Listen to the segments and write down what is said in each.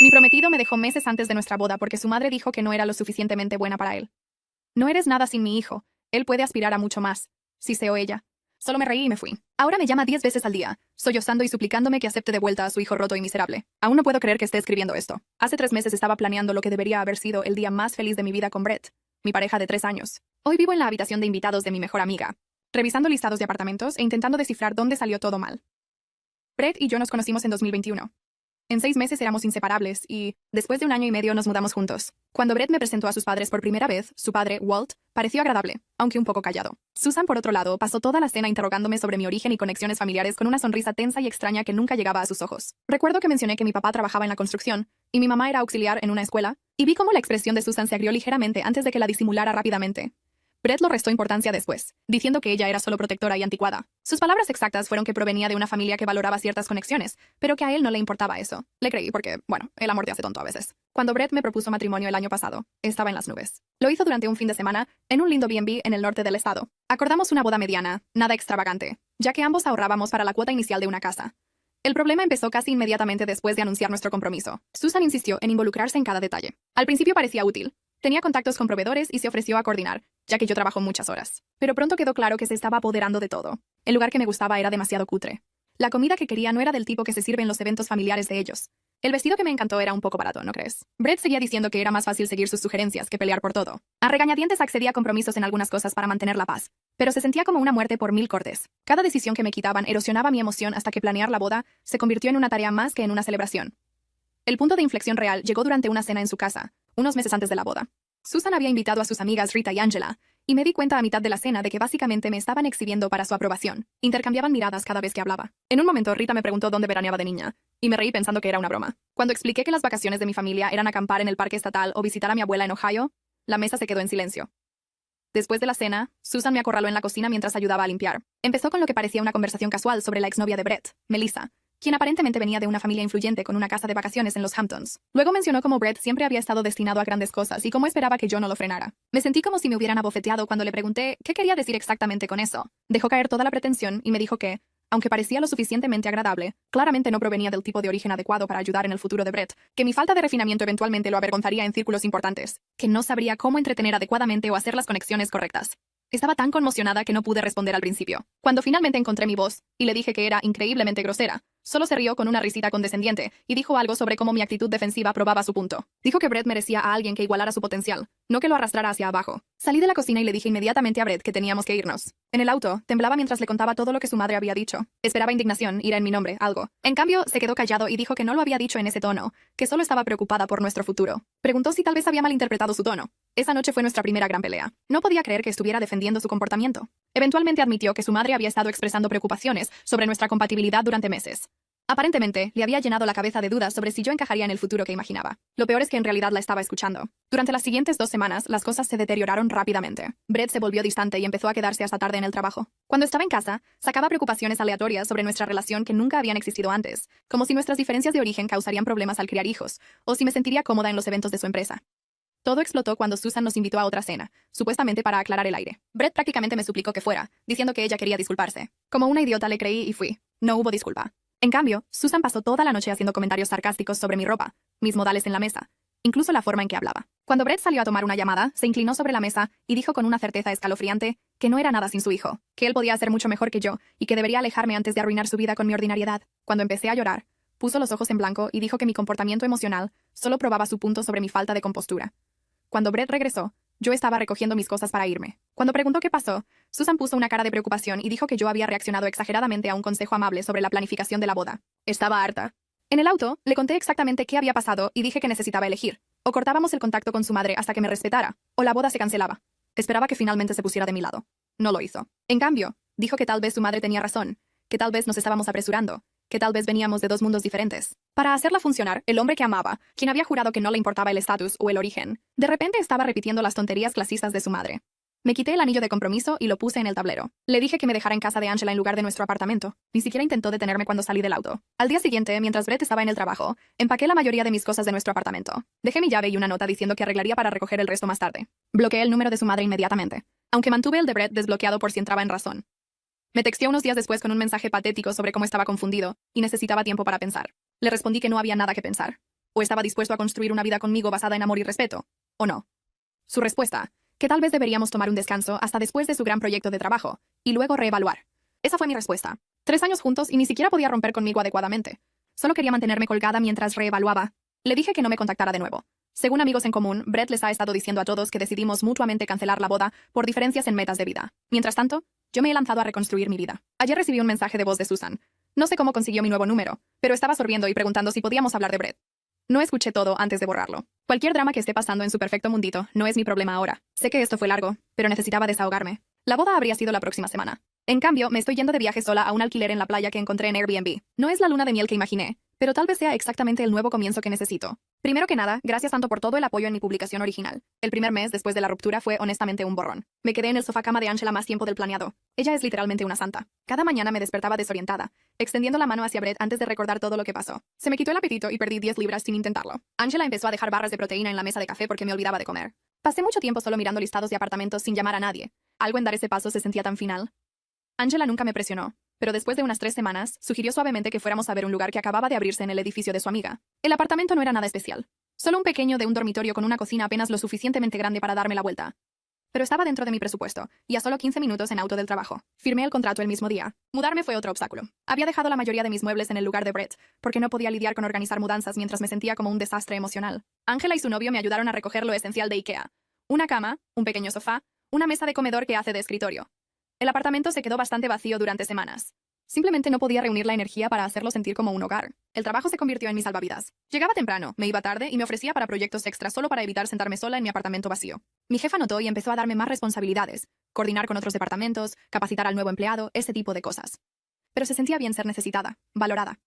Mi prometido me dejó meses antes de nuestra boda porque su madre dijo que no era lo suficientemente buena para él. No eres nada sin mi hijo. Él puede aspirar a mucho más. Siseó ella. Solo me reí y me fui. Ahora me llama 10 veces al día, sollozando y suplicándome que acepte de vuelta a su hijo roto y miserable. Aún no puedo creer que esté escribiendo esto. Hace 3 meses estaba planeando lo que debería haber sido el día más feliz de mi vida con Brett, mi pareja de 3 años. Hoy vivo en la habitación de invitados de mi mejor amiga, revisando listados de apartamentos e intentando descifrar dónde salió todo mal. Brett y yo nos conocimos en 2021. En 6 meses éramos inseparables y, después de 1 año y medio, nos mudamos juntos. Cuando Brett me presentó a sus padres por primera vez, su padre, Walt, pareció agradable, aunque un poco callado. Susan, por otro lado, pasó toda la cena interrogándome sobre mi origen y conexiones familiares con una sonrisa tensa y extraña que nunca llegaba a sus ojos. Recuerdo que mencioné que mi papá trabajaba en la construcción y mi mamá era auxiliar en una escuela, y vi cómo la expresión de Susan se agrió ligeramente antes de que la disimulara rápidamente. Brett lo restó importancia después, diciendo que ella era solo protectora y anticuada. Sus palabras exactas fueron que provenía de una familia que valoraba ciertas conexiones, pero que a él no le importaba eso. Le creí porque, bueno, el amor te hace tonto a veces. Cuando Brett me propuso matrimonio el año pasado, estaba en las nubes. Lo hizo durante un fin de semana, en un lindo B&B en el norte del estado. Acordamos una boda mediana, nada extravagante, ya que ambos ahorrábamos para la cuota inicial de una casa. El problema empezó casi inmediatamente después de anunciar nuestro compromiso. Susan insistió en involucrarse en cada detalle. Al principio parecía útil. Tenía contactos con proveedores y se ofreció a coordinar, ya que yo trabajo muchas horas. Pero pronto quedó claro que se estaba apoderando de todo. El lugar que me gustaba era demasiado cutre. La comida que quería no era del tipo que se sirve en los eventos familiares de ellos. El vestido que me encantó era un poco barato, ¿no crees? Brett seguía diciendo que era más fácil seguir sus sugerencias que pelear por todo. A regañadientes accedía a compromisos en algunas cosas para mantener la paz, pero se sentía como una muerte por 1000 cortes. Cada decisión que me quitaban erosionaba mi emoción hasta que planear la boda se convirtió en una tarea más que en una celebración. El punto de inflexión real llegó durante una cena en su casa, unos meses antes de la boda. Susan había invitado a sus amigas Rita y Angela, y me di cuenta a mitad de la cena de que básicamente me estaban exhibiendo para su aprobación. Intercambiaban miradas cada vez que hablaba. En un momento Rita me preguntó dónde veraneaba de niña, y me reí pensando que era una broma. Cuando expliqué que las vacaciones de mi familia eran acampar en el parque estatal o visitar a mi abuela en Ohio, la mesa se quedó en silencio. Después de la cena, Susan me acorraló en la cocina mientras ayudaba a limpiar. Empezó con lo que parecía una conversación casual sobre la exnovia de Brett, Melissa, quien aparentemente venía de una familia influyente con una casa de vacaciones en los Hamptons. Luego mencionó cómo Brett siempre había estado destinado a grandes cosas y cómo esperaba que yo no lo frenara. Me sentí como si me hubieran abofeteado cuando le pregunté qué quería decir exactamente con eso. Dejó caer toda la pretensión y me dijo que, aunque parecía lo suficientemente agradable, claramente no provenía del tipo de origen adecuado para ayudar en el futuro de Brett, que mi falta de refinamiento eventualmente lo avergonzaría en círculos importantes, que no sabría cómo entretener adecuadamente o hacer las conexiones correctas. Estaba tan conmocionada que no pude responder al principio. Cuando finalmente encontré mi voz y le dije que era increíblemente grosera, solo se rió con una risita condescendiente y dijo algo sobre cómo mi actitud defensiva probaba su punto. Dijo que Brett merecía a alguien que igualara su potencial, no que lo arrastrara hacia abajo. Salí de la cocina y le dije inmediatamente a Brett que teníamos que irnos. En el auto, temblaba mientras le contaba todo lo que su madre había dicho. Esperaba indignación, ira en mi nombre, algo. En cambio, se quedó callado y dijo que no lo había dicho en ese tono, que solo estaba preocupada por nuestro futuro. Preguntó si tal vez había malinterpretado su tono. Esa noche fue nuestra primera gran pelea. No podía creer que estuviera defendiendo su comportamiento. Eventualmente admitió que su madre había estado expresando preocupaciones sobre nuestra compatibilidad durante meses. Aparentemente, le había llenado la cabeza de dudas sobre si yo encajaría en el futuro que imaginaba. Lo peor es que en realidad la estaba escuchando. Durante las siguientes 2 semanas, las cosas se deterioraron rápidamente. Brett se volvió distante y empezó a quedarse hasta tarde en el trabajo. Cuando estaba en casa, sacaba preocupaciones aleatorias sobre nuestra relación que nunca habían existido antes, como si nuestras diferencias de origen causarían problemas al criar hijos, o si me sentiría cómoda en los eventos de su empresa. Todo explotó cuando Susan nos invitó a otra cena, supuestamente para aclarar el aire. Brett prácticamente me suplicó que fuera, diciendo que ella quería disculparse. Como una idiota le creí y fui. No hubo disculpa. En cambio, Susan pasó toda la noche haciendo comentarios sarcásticos sobre mi ropa, mis modales en la mesa, incluso la forma en que hablaba. Cuando Brett salió a tomar una llamada, se inclinó sobre la mesa y dijo con una certeza escalofriante que no era nada sin su hijo, que él podía hacer mucho mejor que yo y que debería alejarme antes de arruinar su vida con mi ordinariedad. Cuando empecé a llorar, puso los ojos en blanco y dijo que mi comportamiento emocional solo probaba su punto sobre mi falta de compostura. Cuando Brett regresó, yo estaba recogiendo mis cosas para irme. Cuando preguntó qué pasó, Susan puso una cara de preocupación y dijo que yo había reaccionado exageradamente a un consejo amable sobre la planificación de la boda. Estaba harta. En el auto, le conté exactamente qué había pasado y dije que necesitaba elegir. O cortábamos el contacto con su madre hasta que me respetara, o la boda se cancelaba. Esperaba que finalmente se pusiera de mi lado. No lo hizo. En cambio, dijo que tal vez su madre tenía razón, que tal vez nos estábamos apresurando, que tal vez veníamos de 2 mundos diferentes. Para hacerla funcionar, el hombre que amaba, quien había jurado que no le importaba el estatus o el origen, de repente estaba repitiendo las tonterías clasistas de su madre. Me quité el anillo de compromiso y lo puse en el tablero. Le dije que me dejara en casa de Angela en lugar de nuestro apartamento. Ni siquiera intentó detenerme cuando salí del auto. Al día siguiente, mientras Brett estaba en el trabajo, empaqué la mayoría de mis cosas de nuestro apartamento. Dejé mi llave y una nota diciendo que arreglaría para recoger el resto más tarde. Bloqueé el número de su madre inmediatamente, aunque mantuve el de Brett desbloqueado por si entraba en razón. Me texteó unos días después con un mensaje patético sobre cómo estaba confundido y necesitaba tiempo para pensar. Le respondí que no había nada que pensar. ¿O estaba dispuesto a construir una vida conmigo basada en amor y respeto? ¿O no? Su respuesta, que tal vez deberíamos tomar un descanso hasta después de su gran proyecto de trabajo, y luego reevaluar. Esa fue mi respuesta. 3 años juntos y ni siquiera podía romper conmigo adecuadamente. Solo quería mantenerme colgada mientras reevaluaba. Le dije que no me contactara de nuevo. Según amigos en común, Brett les ha estado diciendo a todos que decidimos mutuamente cancelar la boda por diferencias en metas de vida. Mientras tanto, yo me he lanzado a reconstruir mi vida. Ayer recibí un mensaje de voz de Susan. No sé cómo consiguió mi nuevo número, pero estaba sorbiendo y preguntando si podíamos hablar de Brett. No escuché todo antes de borrarlo. Cualquier drama que esté pasando en su perfecto mundito no es mi problema ahora. Sé que esto fue largo, pero necesitaba desahogarme. La boda habría sido la próxima semana. En cambio, me estoy yendo de viaje sola a un alquiler en la playa que encontré en Airbnb. No es la luna de miel que imaginé, pero tal vez sea exactamente el nuevo comienzo que necesito. Primero que nada, gracias tanto por todo el apoyo en mi publicación original. El primer mes después de la ruptura fue honestamente un borrón. Me quedé en el sofá cama de Angela más tiempo del planeado. Ella es literalmente una santa. Cada mañana me despertaba desorientada, extendiendo la mano hacia Brett antes de recordar todo lo que pasó. Se me quitó el apetito y perdí 10 libras sin intentarlo. Angela empezó a dejar barras de proteína en la mesa de café porque me olvidaba de comer. Pasé mucho tiempo solo mirando listados de apartamentos sin llamar a nadie. Algo en dar ese paso se sentía tan final. Angela nunca me presionó, pero después de unas 3 semanas, sugirió suavemente que fuéramos a ver un lugar que acababa de abrirse en el edificio de su amiga. El apartamento no era nada especial. Solo un pequeño de un dormitorio con una cocina apenas lo suficientemente grande para darme la vuelta. Pero estaba dentro de mi presupuesto, y a solo 15 minutos en auto del trabajo. Firmé el contrato el mismo día. Mudarme fue otro obstáculo. Había dejado la mayoría de mis muebles en el lugar de Brett, porque no podía lidiar con organizar mudanzas mientras me sentía como un desastre emocional. Ángela y su novio me ayudaron a recoger lo esencial de IKEA. Una cama, un pequeño sofá, una mesa de comedor que hace de escritorio. El apartamento se quedó bastante vacío durante semanas. Simplemente no podía reunir la energía para hacerlo sentir como un hogar. El trabajo se convirtió en mi salvavidas. Llegaba temprano, me iba tarde y me ofrecía para proyectos extras solo para evitar sentarme sola en mi apartamento vacío. Mi jefa notó y empezó a darme más responsabilidades, coordinar con otros departamentos, capacitar al nuevo empleado, ese tipo de cosas. Pero se sentía bien ser necesitada, valorada.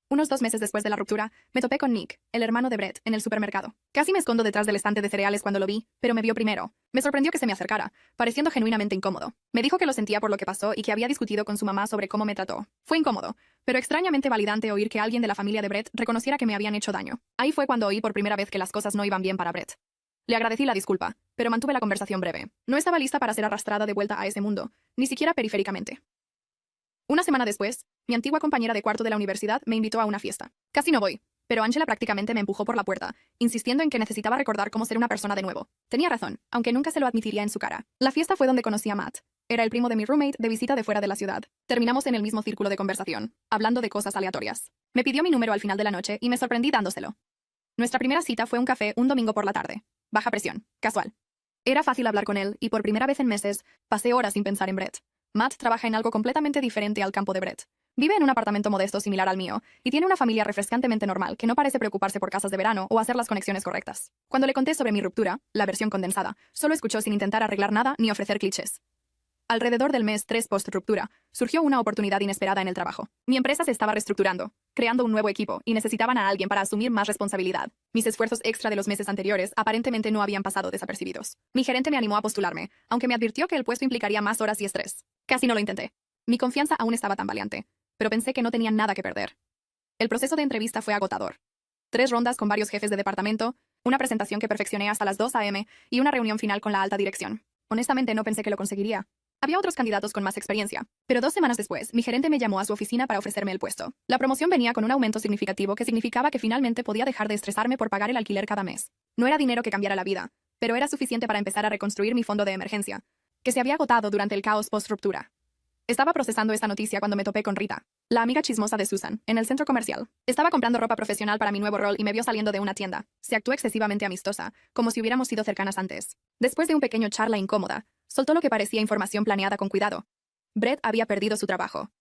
Unos 2 meses después de la ruptura, me topé con Nick, el hermano de Brett, en el supermercado. Casi me escondo detrás del estante de cereales cuando lo vi, pero me vio primero. Me sorprendió que se me acercara, pareciendo genuinamente incómodo. Me dijo que lo sentía por lo que pasó y que había discutido con su mamá sobre cómo me trató. Fue incómodo, pero extrañamente validante oír que alguien de la familia de Brett reconociera que me habían hecho daño. Ahí fue cuando oí por primera vez que las cosas no iban bien para Brett. Le agradecí la disculpa, pero mantuve la conversación breve. No estaba lista para ser arrastrada de vuelta a ese mundo, ni siquiera periféricamente. Una semana después, mi antigua compañera de cuarto de la universidad me invitó a una fiesta. Casi no voy, pero Angela prácticamente me empujó por la puerta, insistiendo en que necesitaba recordar cómo ser una persona de nuevo. Tenía razón, aunque nunca se lo admitiría en su cara. La fiesta fue donde conocí a Matt. Era el primo de mi roommate de visita de fuera de la ciudad. Terminamos en el mismo círculo de conversación, hablando de cosas aleatorias. Me pidió mi número al final de la noche y me sorprendí dándoselo. Nuestra primera cita fue un café un domingo por la tarde. Baja presión, casual. Era fácil hablar con él y por primera vez en meses pasé horas sin pensar en Brett. Matt trabaja en algo completamente diferente al campo de Brett. Vive en un apartamento modesto similar al mío y tiene una familia refrescantemente normal que no parece preocuparse por casas de verano o hacer las conexiones correctas. Cuando le conté sobre mi ruptura, la versión condensada, solo escuchó sin intentar arreglar nada ni ofrecer clichés. Alrededor del mes 3 post-ruptura, surgió una oportunidad inesperada en el trabajo. Mi empresa se estaba reestructurando, creando un nuevo equipo y necesitaban a alguien para asumir más responsabilidad. Mis esfuerzos extra de los meses anteriores aparentemente no habían pasado desapercibidos. Mi gerente me animó a postularme, aunque me advirtió que el puesto implicaría más horas y estrés. Casi no lo intenté. Mi confianza aún estaba tambaleante, pero pensé que no tenía nada que perder. El proceso de entrevista fue agotador. 3 rondas con varios jefes de departamento, una presentación que perfeccioné hasta las 2 a.m. y una reunión final con la alta dirección. Honestamente no pensé que lo conseguiría. Había otros candidatos con más experiencia, pero 2 semanas después, mi gerente me llamó a su oficina para ofrecerme el puesto. La promoción venía con un aumento significativo que significaba que finalmente podía dejar de estresarme por pagar el alquiler cada mes. No era dinero que cambiara la vida, pero era suficiente para empezar a reconstruir mi fondo de emergencia, que se había agotado durante el caos post-ruptura. Estaba procesando esta noticia cuando me topé con Rita, la amiga chismosa de Susan, en el centro comercial. Estaba comprando ropa profesional para mi nuevo rol y me vio saliendo de una tienda. Se actuó excesivamente amistosa, como si hubiéramos sido cercanas antes. Después de un pequeño charla incómoda, soltó lo que parecía información planeada con cuidado. Brett había perdido su trabajo.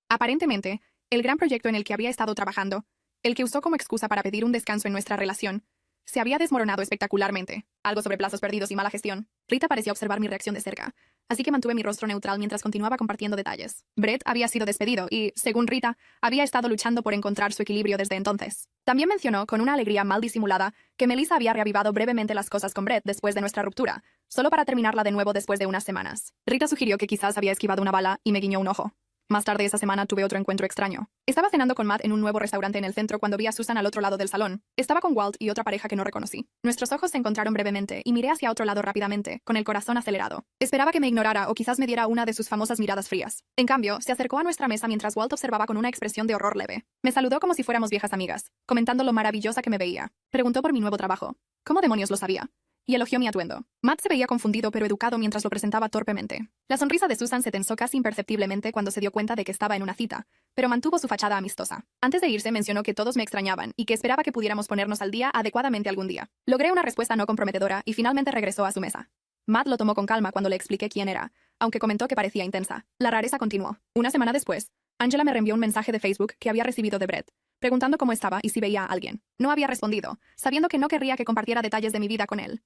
Aparentemente, el gran proyecto en el que había estado trabajando, el que usó como excusa para pedir un descanso en nuestra relación, se había desmoronado espectacularmente. Algo sobre plazos perdidos y mala gestión. Rita parecía observar mi reacción de cerca, así que mantuve mi rostro neutral mientras continuaba compartiendo detalles. Brett había sido despedido y, según Rita, había estado luchando por encontrar su equilibrio desde entonces. También mencionó, con una alegría mal disimulada, que Melissa había reavivado brevemente las cosas con Brett después de nuestra ruptura, solo para terminarla de nuevo después de unas semanas. Rita sugirió que quizás había esquivado una bala y me guiñó un ojo. Más tarde esa semana tuve otro encuentro extraño. Estaba cenando con Matt en un nuevo restaurante en el centro cuando vi a Susan al otro lado del salón. Estaba con Walt y otra pareja que no reconocí. Nuestros ojos se encontraron brevemente y miré hacia otro lado rápidamente, con el corazón acelerado. Esperaba que me ignorara o quizás me diera una de sus famosas miradas frías. En cambio, se acercó a nuestra mesa mientras Walt observaba con una expresión de horror leve. Me saludó como si fuéramos viejas amigas, comentando lo maravillosa que me veía. Preguntó por mi nuevo trabajo. ¿Cómo demonios lo sabía? Y elogió mi atuendo. Matt se veía confundido pero educado mientras lo presentaba torpemente. La sonrisa de Susan se tensó casi imperceptiblemente cuando se dio cuenta de que estaba en una cita, pero mantuvo su fachada amistosa. Antes de irse mencionó que todos me extrañaban y que esperaba que pudiéramos ponernos al día adecuadamente algún día. Logré una respuesta no comprometedora y finalmente regresó a su mesa. Matt lo tomó con calma cuando le expliqué quién era, aunque comentó que parecía intensa. La rareza continuó. Una semana después, Angela me reenvió un mensaje de Facebook que había recibido de Brett, preguntando cómo estaba y si veía a alguien. No había respondido, sabiendo que no querría que compartiera detalles de mi vida con él.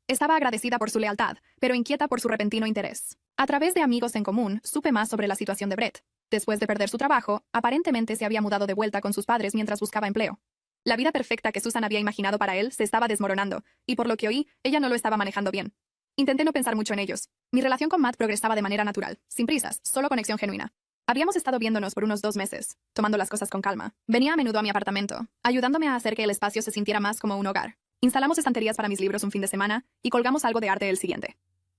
Estaba agradecida por su lealtad, pero inquieta por su repentino interés. A través de amigos en común, supe más sobre la situación de Brett. Después de perder su trabajo, aparentemente se había mudado de vuelta con sus padres mientras buscaba empleo. La vida perfecta que Susan había imaginado para él se estaba desmoronando, y por lo que oí, ella no lo estaba manejando bien. Intenté no pensar mucho en ellos. Mi relación con Matt progresaba de manera natural, sin prisas, solo conexión genuina. Habíamos estado viéndonos por unos 2 meses, tomando las cosas con calma. Venía a menudo a mi apartamento, ayudándome a hacer que el espacio se sintiera más como un hogar. Instalamos estanterías para mis libros un fin de semana y colgamos algo de arte el siguiente.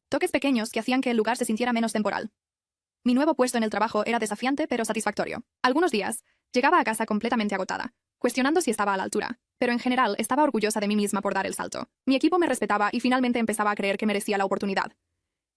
Toques pequeños que hacían que el lugar se sintiera menos temporal. Mi nuevo puesto en el trabajo era desafiante pero satisfactorio. Algunos días, llegaba a casa completamente agotada, cuestionando si estaba a la altura, pero en general estaba orgullosa de mí misma por dar el salto. Mi equipo me respetaba y finalmente empezaba a creer que merecía la oportunidad.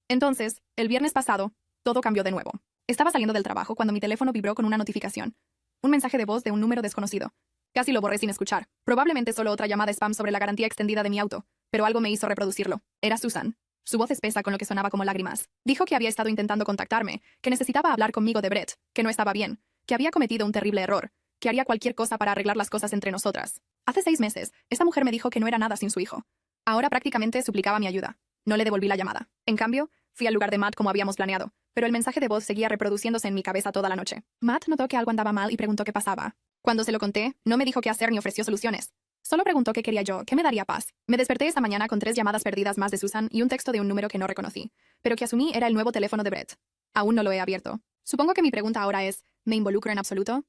Entonces, el viernes pasado, todo cambió de nuevo. Estaba saliendo del trabajo cuando mi teléfono vibró con una notificación. Un mensaje de voz de un número desconocido. Casi lo borré sin escuchar. Probablemente solo otra llamada spam sobre la garantía extendida de mi auto, pero algo me hizo reproducirlo. Era Susan. Su voz espesa con lo que sonaba como lágrimas. Dijo que había estado intentando contactarme, que necesitaba hablar conmigo de Brett, que no estaba bien, que había cometido un terrible error, que haría cualquier cosa para arreglar las cosas entre nosotras. Hace 6 meses, esta mujer me dijo que no era nada sin su hijo. Ahora prácticamente suplicaba mi ayuda. No le devolví la llamada. En cambio, fui al lugar de Matt como habíamos planeado, pero el mensaje de voz seguía reproduciéndose en mi cabeza toda la noche. Matt notó que algo andaba mal y preguntó qué pasaba. Cuando se lo conté, no me dijo qué hacer ni ofreció soluciones. Solo preguntó qué quería yo, qué me daría paz. Me desperté esa mañana con 3 llamadas perdidas más de Susan y un texto de un número que no reconocí, pero que asumí era el nuevo teléfono de Brett. Aún no lo he abierto. Supongo que mi pregunta ahora es, ¿me involucro en absoluto?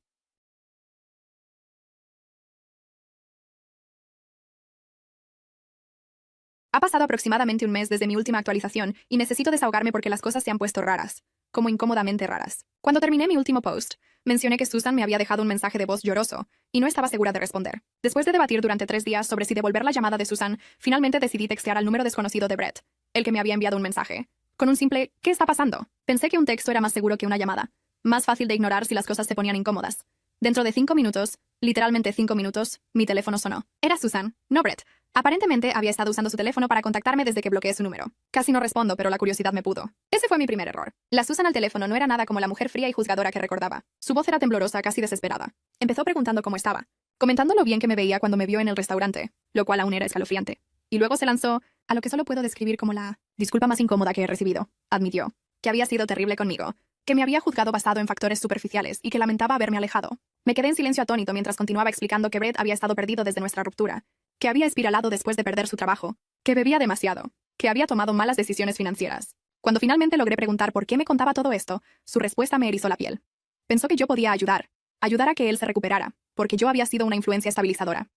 Ha pasado aproximadamente un mes desde mi última actualización y necesito desahogarme porque las cosas se han puesto raras, como incómodamente raras. Cuando terminé mi último post, mencioné que Susan me había dejado un mensaje de voz lloroso y no estaba segura de responder. Después de debatir durante 3 días sobre si devolver la llamada de Susan, finalmente decidí textear al número desconocido de Brett, el que me había enviado un mensaje, con un simple ¿qué está pasando? Pensé que un texto era más seguro que una llamada, más fácil de ignorar si las cosas se ponían incómodas. Dentro de 5 minutos, literalmente 5 minutos, mi teléfono sonó. Era Susan, no Brett. Aparentemente había estado usando su teléfono para contactarme desde que bloqueé su número. Casi no respondo, pero la curiosidad me pudo. Ese fue mi primer error. La Susan al teléfono no era nada como la mujer fría y juzgadora que recordaba. Su voz era temblorosa, casi desesperada. Empezó preguntando cómo estaba, comentando lo bien que me veía cuando me vio en el restaurante, lo cual aún era escalofriante. Y luego se lanzó a lo que solo puedo describir como la disculpa más incómoda que he recibido. Admitió que había sido terrible conmigo, que me había juzgado basado en factores superficiales y que lamentaba haberme alejado. Me quedé en silencio atónito mientras continuaba explicando que Brett había estado perdido desde nuestra ruptura, que había espiralado después de perder su trabajo, que bebía demasiado, que había tomado malas decisiones financieras. Cuando finalmente logré preguntar por qué me contaba todo esto, su respuesta me erizó la piel. Pensó que yo podía ayudar a que él se recuperara, porque yo había sido una influencia estabilizadora.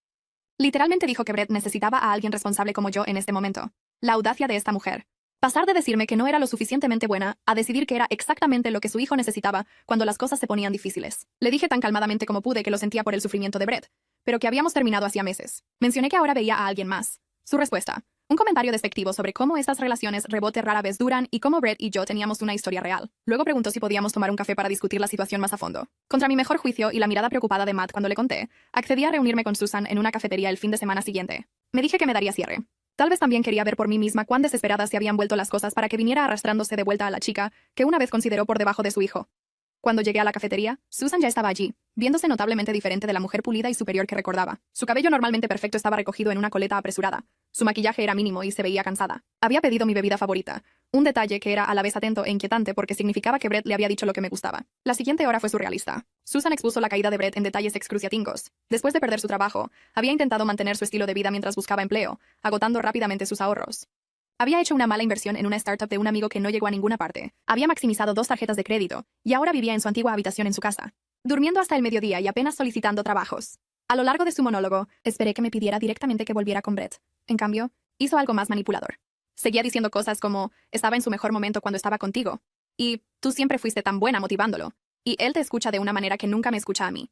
Literalmente dijo que Brett necesitaba a alguien responsable como yo en este momento. La audacia de esta mujer. Pasar de decirme que no era lo suficientemente buena a decidir que era exactamente lo que su hijo necesitaba cuando las cosas se ponían difíciles. Le dije tan calmadamente como pude que lo sentía por el sufrimiento de Brett, pero que habíamos terminado hacía meses. Mencioné que ahora veía a alguien más. Su respuesta. Un comentario despectivo sobre cómo estas relaciones rebote rara vez duran y cómo Brett y yo teníamos una historia real. Luego preguntó si podíamos tomar un café para discutir la situación más a fondo. Contra mi mejor juicio y la mirada preocupada de Matt cuando le conté, accedí a reunirme con Susan en una cafetería el fin de semana siguiente. Me dije que me daría cierre. Tal vez también quería ver por mí misma cuán desesperadas se habían vuelto las cosas para que viniera arrastrándose de vuelta a la chica que una vez consideró por debajo de su hijo. Cuando llegué a la cafetería, Susan ya estaba allí, viéndose notablemente diferente de la mujer pulida y superior que recordaba. Su cabello normalmente perfecto estaba recogido en una coleta apresurada. Su maquillaje era mínimo y se veía cansada. Había pedido mi bebida favorita, un detalle que era a la vez atento e inquietante porque significaba que Brett le había dicho lo que me gustaba. La siguiente hora fue surrealista. Susan expuso la caída de Brett en detalles excruciatingos. Después de perder su trabajo, había intentado mantener su estilo de vida mientras buscaba empleo, agotando rápidamente sus ahorros. Había hecho una mala inversión en una startup de un amigo que no llegó a ninguna parte. Había maximizado 2 tarjetas de crédito, y ahora vivía en su antigua habitación en su casa, durmiendo hasta el mediodía y apenas solicitando trabajos. A lo largo de su monólogo, esperé que me pidiera directamente que volviera con Brett. En cambio, hizo algo más manipulador. Seguía diciendo cosas como, estaba en su mejor momento cuando estaba contigo. Y, tú siempre fuiste tan buena motivándolo. Y él te escucha de una manera que nunca me escucha a mí.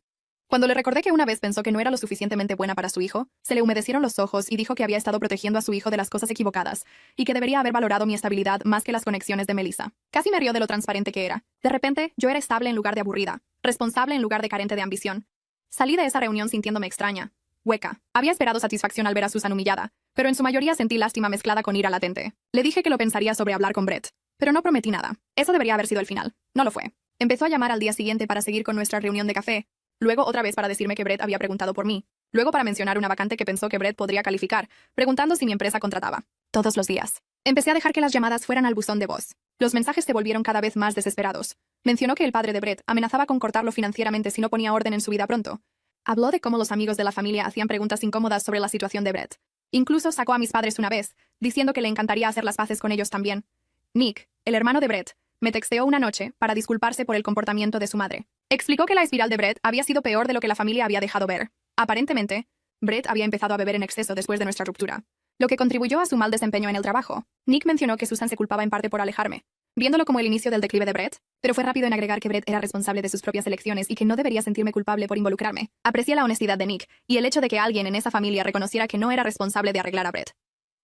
Cuando le recordé que una vez pensó que no era lo suficientemente buena para su hijo, se le humedecieron los ojos y dijo que había estado protegiendo a su hijo de las cosas equivocadas, y que debería haber valorado mi estabilidad más que las conexiones de Melissa. Casi me rió de lo transparente que era. De repente, yo era estable en lugar de aburrida, responsable en lugar de carente de ambición. Salí de esa reunión sintiéndome extraña, hueca. Había esperado satisfacción al ver a Susan humillada, pero en su mayoría sentí lástima mezclada con ira latente. Le dije que lo pensaría sobre hablar con Brett, pero no prometí nada. Eso debería haber sido el final. No lo fue. Empezó a llamar al día siguiente para seguir con nuestra reunión de café, luego otra vez para decirme que Brett había preguntado por mí, luego para mencionar una vacante que pensó que Brett podría calificar, preguntando si mi empresa contrataba. Todos los días. Empecé a dejar que las llamadas fueran al buzón de voz. Los mensajes se volvieron cada vez más desesperados. Mencionó que el padre de Brett amenazaba con cortarlo financieramente si no ponía orden en su vida pronto. Habló de cómo los amigos de la familia hacían preguntas incómodas sobre la situación de Brett. Incluso sacó a mis padres una vez, diciendo que le encantaría hacer las paces con ellos también. Nick, el hermano de Brett, me texteó una noche para disculparse por el comportamiento de su madre. Explicó que la espiral de Brett había sido peor de lo que la familia había dejado ver. Aparentemente, Brett había empezado a beber en exceso después de nuestra ruptura, lo que contribuyó a su mal desempeño en el trabajo. Nick mencionó que Susan se culpaba en parte por alejarme, viéndolo como el inicio del declive de Brett, pero fue rápido en agregar que Brett era responsable de sus propias elecciones y que no debería sentirme culpable por involucrarme. Aprecié la honestidad de Nick y el hecho de que alguien en esa familia reconociera que no era responsable de arreglar a Brett.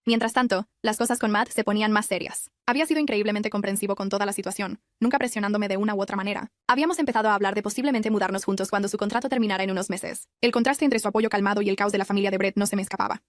Mientras tanto, las cosas con Matt se ponían más serias. Había sido increíblemente comprensivo con toda la situación, nunca presionándome de una u otra manera. Habíamos empezado a hablar de posiblemente mudarnos juntos cuando su contrato terminara en unos meses. El contraste entre su apoyo calmado y el caos de la familia de Brett no se me escapaba.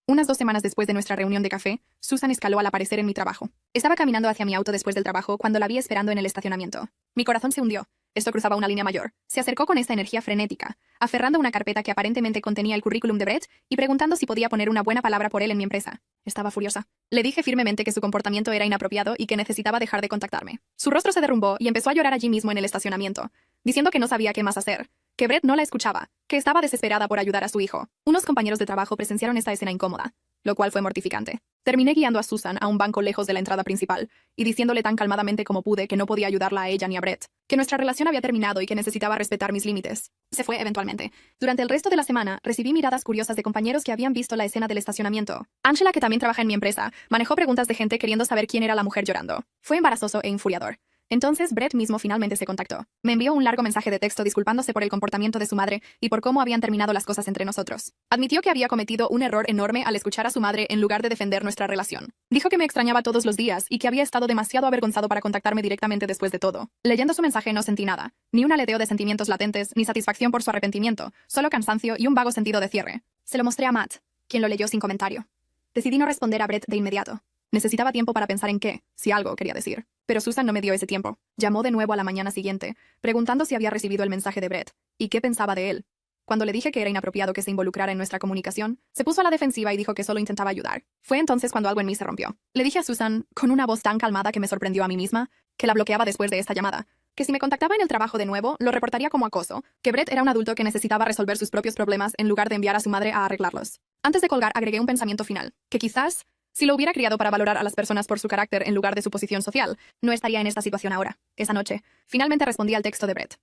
Unas 2 semanas después de nuestra reunión de café, Susan escaló al aparecer en mi trabajo. Estaba caminando hacia mi auto después del trabajo cuando la vi esperando en el estacionamiento. Mi corazón se hundió. Esto cruzaba una línea mayor. Se acercó con esta energía frenética, aferrando una carpeta que aparentemente contenía el currículum de Brett y preguntando si podía poner una buena palabra por él en mi empresa. Estaba furiosa. Le dije firmemente que su comportamiento era inapropiado y que necesitaba dejar de contactarme. Su rostro se derrumbó y empezó a llorar allí mismo en el estacionamiento, diciendo que no sabía qué más hacer, que Brett no la escuchaba, que estaba desesperada por ayudar a su hijo. Unos compañeros de trabajo presenciaron esta escena incómoda, lo cual fue mortificante. Terminé guiando a Susan a un banco lejos de la entrada principal y diciéndole tan calmadamente como pude que no podía ayudarla a ella ni a Brett, que nuestra relación había terminado y que necesitaba respetar mis límites. Se fue eventualmente. Durante el resto de la semana, recibí miradas curiosas de compañeros que habían visto la escena del estacionamiento. Angela, que también trabaja en mi empresa, manejó preguntas de gente queriendo saber quién era la mujer llorando. Fue embarazoso e infuriador. Entonces Brett mismo finalmente se contactó. Me envió un largo mensaje de texto disculpándose por el comportamiento de su madre y por cómo habían terminado las cosas entre nosotros. Admitió que había cometido un error enorme al escuchar a su madre en lugar de defender nuestra relación. Dijo que me extrañaba todos los días y que había estado demasiado avergonzado para contactarme directamente después de todo. Leyendo su mensaje no sentí nada, ni un aleteo de sentimientos latentes, ni satisfacción por su arrepentimiento, solo cansancio y un vago sentido de cierre. Se lo mostré a Matt, quien lo leyó sin comentario. Decidí no responder a Brett de inmediato. Necesitaba tiempo para pensar en qué, si algo quería decir. Pero Susan no me dio ese tiempo. Llamó de nuevo a la mañana siguiente, preguntando si había recibido el mensaje de Brett y qué pensaba de él. Cuando le dije que era inapropiado que se involucrara en nuestra comunicación, se puso a la defensiva y dijo que solo intentaba ayudar. Fue entonces cuando algo en mí se rompió. Le dije a Susan, con una voz tan calmada que me sorprendió a mí misma, que la bloqueaba después de esta llamada, que si me contactaba en el trabajo de nuevo, lo reportaría como acoso, que Brett era un adulto que necesitaba resolver sus propios problemas en lugar de enviar a su madre a arreglarlos. Antes de colgar, agregué un pensamiento final, que quizás, si lo hubiera criado para valorar a las personas por su carácter en lugar de su posición social, no estaría en esta situación ahora. Esa noche, finalmente respondí al texto de Brett.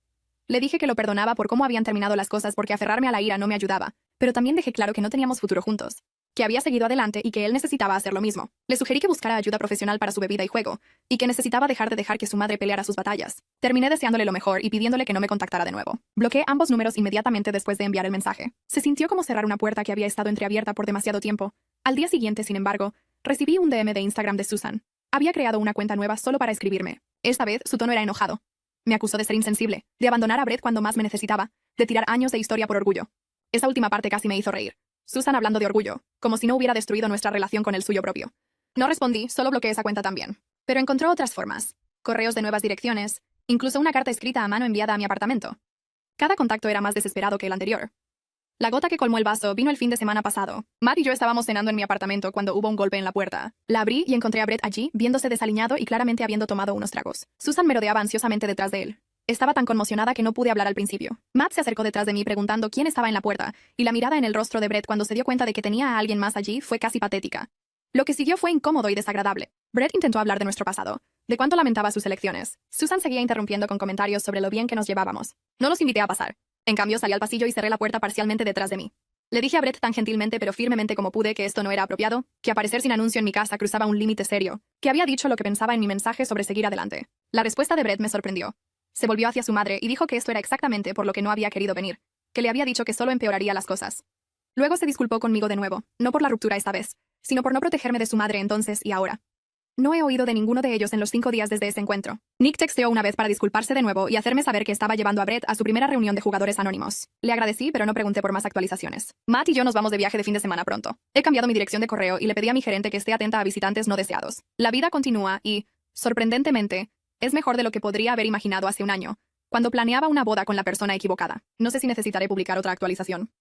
Le dije que lo perdonaba por cómo habían terminado las cosas porque aferrarme a la ira no me ayudaba, pero también dejé claro que no teníamos futuro juntos, que había seguido adelante y que él necesitaba hacer lo mismo. Le sugerí que buscara ayuda profesional para su bebida y juego, y que necesitaba dejar de dejar que su madre peleara sus batallas. Terminé deseándole lo mejor y pidiéndole que no me contactara de nuevo. Bloqueé ambos números inmediatamente después de enviar el mensaje. Se sintió como cerrar una puerta que había estado entreabierta por demasiado tiempo. Al día siguiente, sin embargo, recibí un DM de Instagram de Susan. Había creado una cuenta nueva solo para escribirme. Esta vez, su tono era enojado. Me acusó de ser insensible, de abandonar a Brett cuando más me necesitaba, de tirar años de historia por orgullo. Esa última parte casi me hizo reír. Susan hablando de orgullo, como si no hubiera destruido nuestra relación con el suyo propio. No respondí, solo bloqueé esa cuenta también. Pero encontró otras formas. Correos de nuevas direcciones, incluso una carta escrita a mano enviada a mi apartamento. Cada contacto era más desesperado que el anterior. La gota que colmó el vaso vino el fin de semana pasado. Matt y yo estábamos cenando en mi apartamento cuando hubo un golpe en la puerta. La abrí y encontré a Brett allí, viéndose desaliñado y claramente habiendo tomado unos tragos. Susan merodeaba ansiosamente detrás de él. Estaba tan conmocionada que no pude hablar al principio. Matt se acercó detrás de mí preguntando quién estaba en la puerta, y la mirada en el rostro de Brett cuando se dio cuenta de que tenía a alguien más allí fue casi patética. Lo que siguió fue incómodo y desagradable. Brett intentó hablar de nuestro pasado, de cuánto lamentaba sus elecciones. Susan seguía interrumpiendo con comentarios sobre lo bien que nos llevábamos. No los invité a pasar. En cambio, salí al pasillo y cerré la puerta parcialmente detrás de mí. Le dije a Brett tan gentilmente pero firmemente como pude que esto no era apropiado, que aparecer sin anuncio en mi casa cruzaba un límite serio, que había dicho lo que pensaba en mi mensaje sobre seguir adelante. La respuesta de Brett me sorprendió. Se volvió hacia su madre y dijo que esto era exactamente por lo que no había querido venir, que le había dicho que solo empeoraría las cosas. Luego se disculpó conmigo de nuevo, no por la ruptura esta vez, sino por no protegerme de su madre entonces y ahora. No he oído de ninguno de ellos en los 5 días desde ese encuentro. Nick texteó una vez para disculparse de nuevo y hacerme saber que estaba llevando a Brett a su primera reunión de jugadores anónimos. Le agradecí, pero no pregunté por más actualizaciones. Matt y yo nos vamos de viaje de fin de semana pronto. He cambiado mi dirección de correo y le pedí a mi gerente que esté atenta a visitantes no deseados. La vida continúa y, sorprendentemente, es mejor de lo que podría haber imaginado hace un año, cuando planeaba una boda con la persona equivocada. No sé si necesitaré publicar otra actualización.